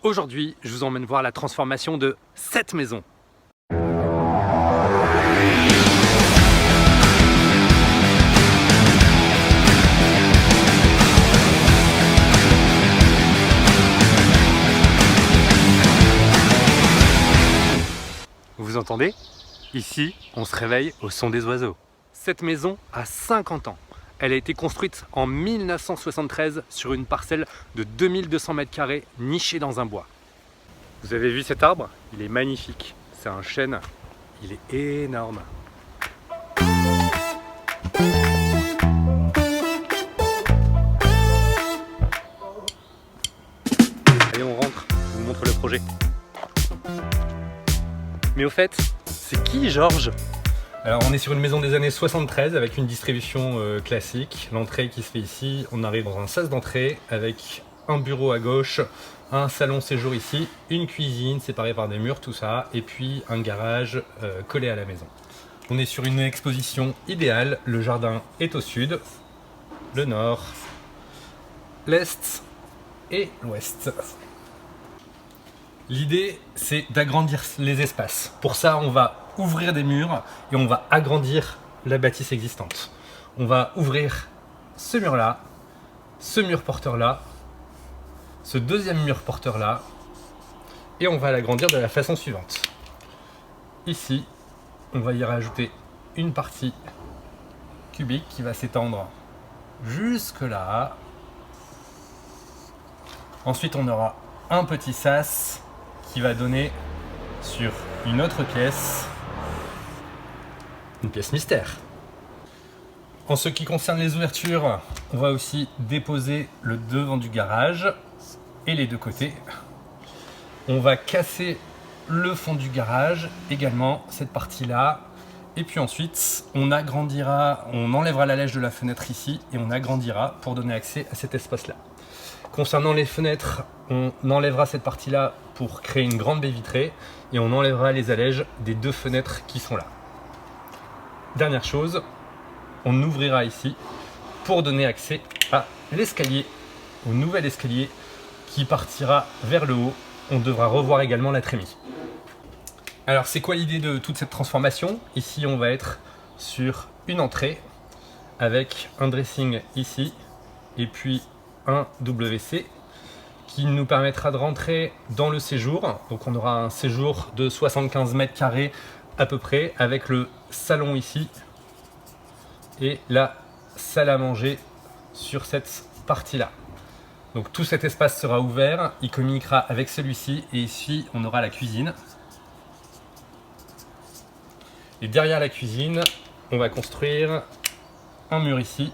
Aujourd'hui, je vous emmène voir la transformation de cette maison. Vous entendez? Ici, on se réveille au son des oiseaux. Cette maison a 50 ans. Elle a été construite en 1973 sur une parcelle de 2200 m² nichée dans un bois. Vous avez vu cet arbre? Il est magnifique. C'est un chêne. Il est énorme. Allez, on rentre. Je vous montre le projet. Mais au fait, c'est qui Georges? Alors on est sur une maison des années 73 avec une distribution classique. L'entrée qui se fait ici, on arrive dans un sas d'entrée avec un bureau à gauche, un salon séjour ici, une cuisine séparée par des murs, tout ça, et puis un garage collé à la maison. On est sur une exposition idéale, le jardin est au sud, le nord, l'est et l'ouest. L'idée, c'est d'agrandir les espaces. Pour ça, on va ouvrir des murs et on va agrandir la bâtisse existante. On va ouvrir ce mur-là, ce mur porteur-là, ce deuxième mur porteur-là, et on va l'agrandir de la façon suivante. Ici, on va y rajouter une partie cubique qui va s'étendre jusque là. Ensuite, on aura un petit sas qui va donner sur une autre pièce, une pièce mystère. En ce qui concerne les ouvertures, on va aussi déposer le devant du garage et les deux côtés. On va casser le fond du garage, également cette partie-là. Et puis ensuite, on agrandira, on enlèvera la lèche de la fenêtre ici et on agrandira pour donner accès à cet espace-là. Concernant les fenêtres, on enlèvera cette partie-là pour créer une grande baie vitrée et on enlèvera les allèges des deux fenêtres qui sont là. Dernière chose, on ouvrira ici pour donner accès à l'escalier, au nouvel escalier qui partira vers le haut. On devra revoir également la trémie. Alors c'est quoi l'idée de toute cette transformation? Ici on va être sur une entrée avec un dressing ici et puis un WC qui nous permettra de rentrer dans le séjour. Donc on aura un séjour de 75 m² à peu près avec le salon ici et la salle à manger sur cette partie-là. Donc tout cet espace sera ouvert, il communiquera avec celui-ci et ici on aura la cuisine. Et derrière la cuisine, on va construire un mur ici,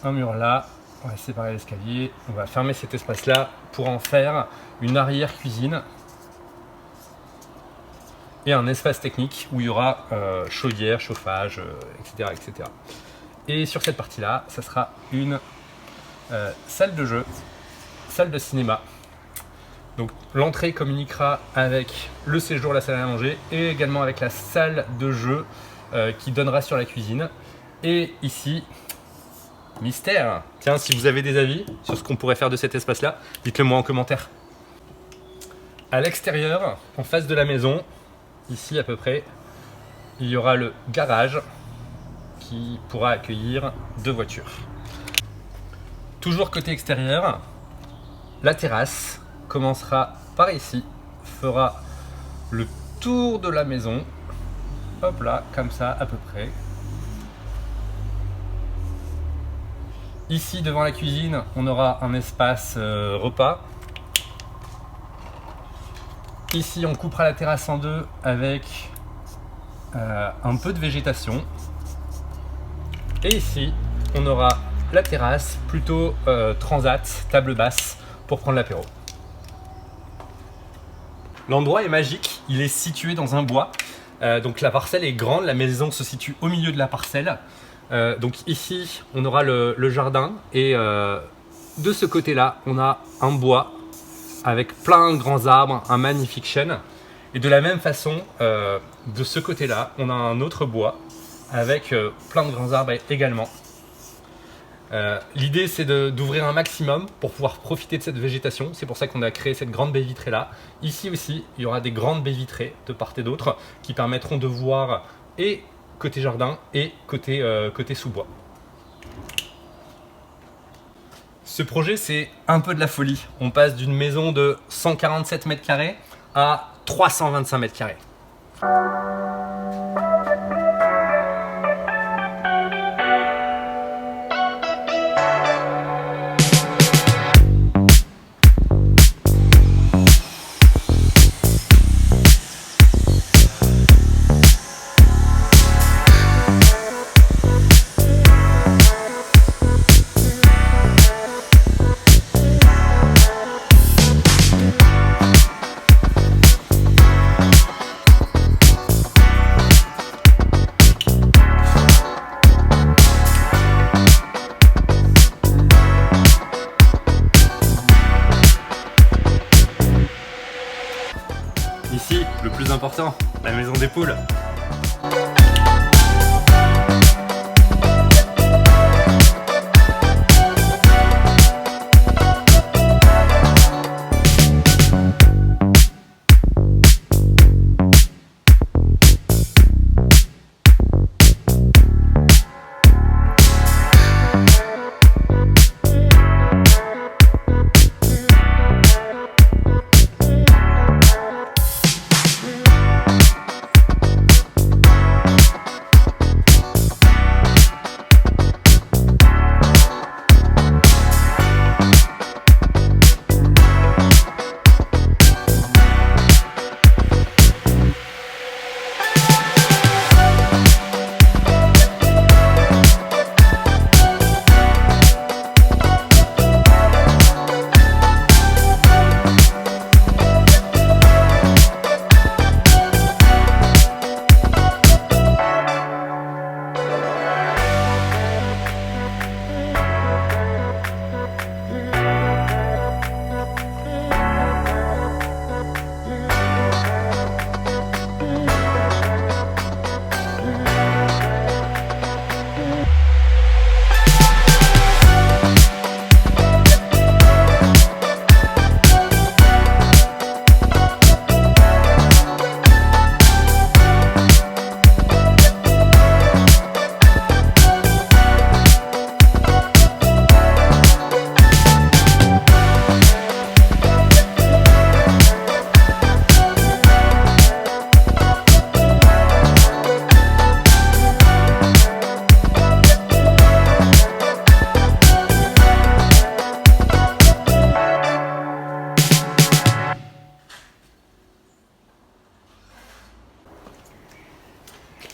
un mur là. On va séparer l'escalier, on va fermer cet espace-là pour en faire une arrière-cuisine et un espace technique où il y aura chaudière, chauffage, etc., etc. Et sur cette partie-là, ça sera une salle de jeu, salle de cinéma. Donc l'entrée communiquera avec le séjour, la salle à manger et également avec la salle de jeu qui donnera sur la cuisine. Et ici, mystère. Tiens, si vous avez des avis sur ce qu'on pourrait faire de cet espace-là, dites-le moi en commentaire. À l'extérieur, en face de la maison, ici à peu près, il y aura le garage qui pourra accueillir 2 voitures. Toujours côté extérieur, la terrasse commencera par ici, fera le tour de la maison, hop là, comme ça à peu près. Ici, devant la cuisine, on aura un espace repas. Ici, on coupera la terrasse en deux avec un peu de végétation. Et ici, on aura la terrasse plutôt transat, table basse, pour prendre l'apéro. L'endroit est magique, il est situé dans un bois. Donc la parcelle est grande, la maison se situe au milieu de la parcelle. Donc ici on aura le jardin et de ce côté là on a un bois avec plein de grands arbres, un magnifique chêne et de la même façon de ce côté là on a un autre bois avec plein de grands arbres également. L'idée c'est d'ouvrir un maximum pour pouvoir profiter de cette végétation. C'est pour ça qu'on a créé cette grande baie vitrée là. Ici aussi, il y aura des grandes baies vitrées de part et d'autre qui permettront de voir et côté jardin et côté sous-bois. Ce projet, c'est un peu de la folie. On passe d'une maison de 147 mètres carrés à 325 mètres carrés. Ici, le plus important, la maison des poules.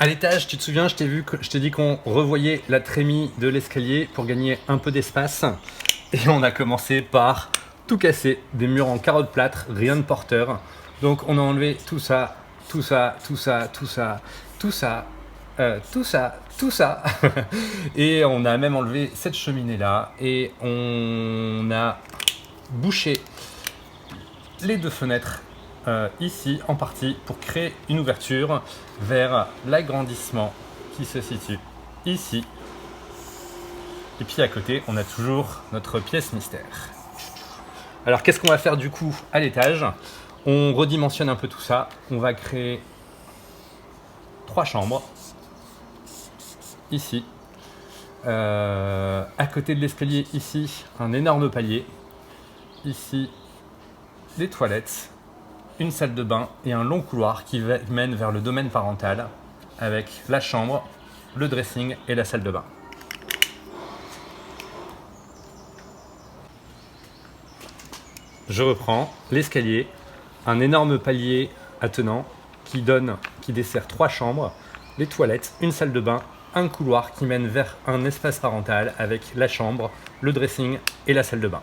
À l'étage, tu te souviens, je t'ai dit qu'on revoyait la trémie de l'escalier pour gagner un peu d'espace. Et on a commencé par tout casser, des murs en carreaux de plâtre, rien de porteur. Donc on a enlevé tout ça, tout ça, tout ça, tout ça, tout ça, tout ça, tout ça. Et on a même enlevé cette cheminée là et on a bouché les deux fenêtres ici en partie pour créer une ouverture vers l'agrandissement qui se situe ici. Et puis à côté, on a toujours notre pièce mystère. Alors qu'est-ce qu'on va faire du coup à l'étage? On redimensionne un peu tout ça. On va créer 3 chambres ici. À côté de l'escalier ici, un énorme palier. Ici, des toilettes, une salle de bain et un long couloir qui mène vers le domaine parental avec la chambre, le dressing et la salle de bain. Je reprends l'escalier, un énorme palier attenant qui dessert 3 chambres, les toilettes, une salle de bain, un couloir qui mène vers un espace parental avec la chambre, le dressing et la salle de bain.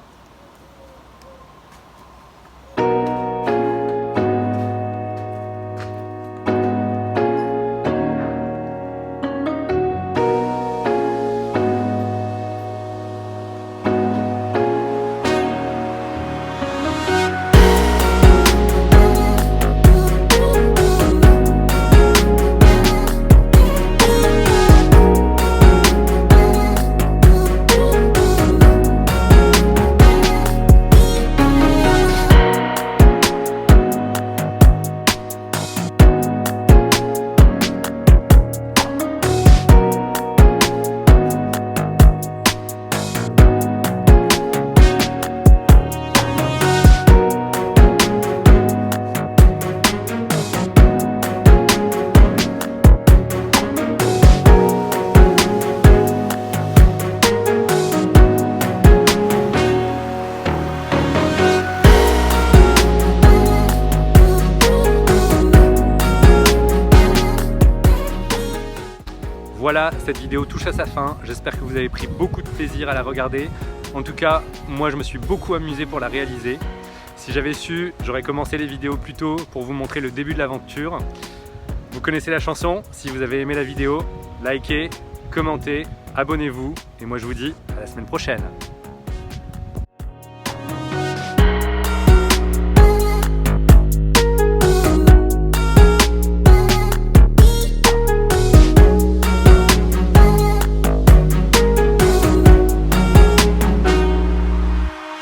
voilà, cette vidéo touche à sa fin. J'espère que vous avez pris beaucoup de plaisir à la regarder. En tout cas, moi je me suis beaucoup amusé pour la réaliser. Si j'avais su, j'aurais commencé les vidéos plus tôt pour vous montrer le début de l'aventure. Vous connaissez la chanson, si vous avez aimé la vidéo, likez, commentez, abonnez-vous et moi je vous dis à la semaine prochaine.